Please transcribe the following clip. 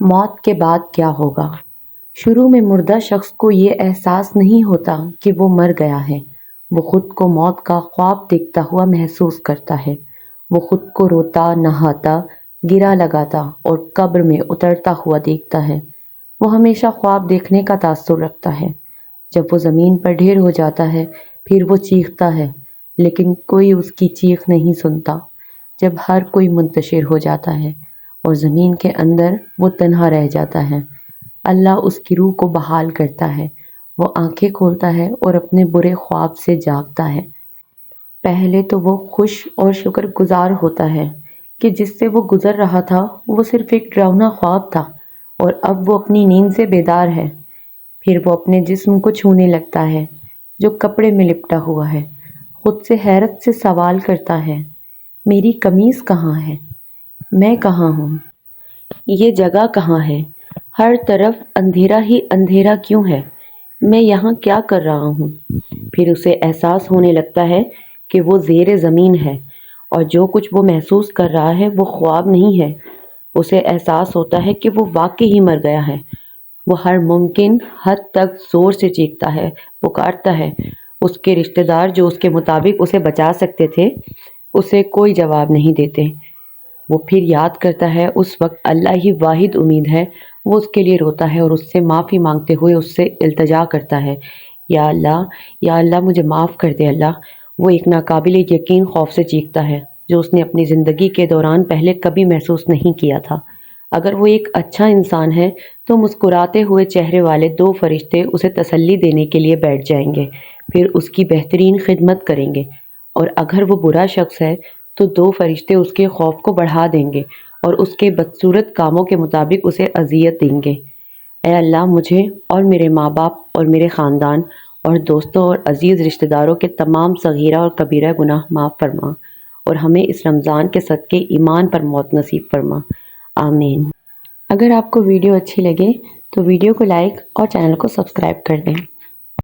موت کے بعد کیا ہوگا؟ شروع میں مردہ شخص کو یہ احساس نہیں ہوتا کہ وہ مر گیا ہے۔ وہ خود کو موت کا خواب دیکھتا ہوا محسوس کرتا ہے۔ وہ خود کو روتا، نہاتا، گرا لگاتا اور قبر میں اترتا ہوا دیکھتا ہے۔ وہ ہمیشہ خواب دیکھنے کا تاثر رکھتا ہے۔ جب وہ زمین پر ڈھیر ہو جاتا ہے، پھر وہ چیختا ہے، لیکن کوئی اس کی چیخ نہیں سنتا۔ جب ہر کوئی منتشر ہو جاتا ہے اور زمین کے اندر وہ تنہا رہ جاتا ہے، اللہ اس کی روح کو بحال کرتا ہے۔ وہ آنکھیں کھولتا ہے اور اپنے برے خواب سے جاگتا ہے۔ پہلے تو وہ خوش اور شکر گزار ہوتا ہے کہ جس سے وہ گزر رہا تھا وہ صرف ایک ڈراؤنا خواب تھا اور اب وہ اپنی نیند سے بیدار ہے۔ پھر وہ اپنے جسم کو چھونے لگتا ہے جو کپڑے میں لپٹا ہوا ہے۔ خود سے حیرت سے سوال کرتا ہے، میری قمیص کہاں ہے؟ میں کہاں ہوں؟ یہ جگہ کہاں ہے؟ ہر طرف اندھیرا ہی اندھیرا کیوں ہے؟ میں یہاں کیا کر رہا ہوں؟ پھر اسے احساس ہونے لگتا ہے کہ وہ زیر زمین ہے اور جو کچھ وہ محسوس کر رہا ہے وہ خواب نہیں ہے۔ اسے احساس ہوتا ہے کہ وہ واقعی ہی مر گیا ہے۔ وہ ہر ممکن حد تک زور سے چیختا ہے، پکارتا ہے۔ اس کے رشتہ دار جو اس کے مطابق اسے بچا سکتے تھے، اسے کوئی جواب نہیں دیتے۔ وہ پھر یاد کرتا ہے اس وقت اللہ ہی واحد امید ہے۔ وہ اس کے لیے روتا ہے اور اس سے معافی مانگتے ہوئے اس سے التجا کرتا ہے، یا اللہ مجھے معاف کر دے اللہ۔ وہ ایک ناقابل یقین خوف سے چیختا ہے جو اس نے اپنی زندگی کے دوران پہلے کبھی محسوس نہیں کیا تھا۔ اگر وہ ایک اچھا انسان ہے تو مسکراتے ہوئے چہرے والے دو فرشتے اسے تسلی دینے کے لیے بیٹھ جائیں گے، پھر اس کی بہترین خدمت کریں گے۔ اور اگر وہ برا شخص ہے تو دو فرشتے اس کے خوف کو بڑھا دیں گے اور اس کے بدصورت کاموں کے مطابق اسے اذیت دیں گے۔ اے اللہ، مجھے اور میرے ماں باپ اور میرے خاندان اور دوستوں اور عزیز رشتہ داروں کے تمام صغیرہ اور کبیرہ گناہ معاف فرما اور ہمیں اس رمضان کے صدقے ایمان پر موت نصیب فرما، آمین۔ اگر آپ کو ویڈیو اچھی لگے تو ویڈیو کو لائک اور چینل کو سبسکرائب کر دیں۔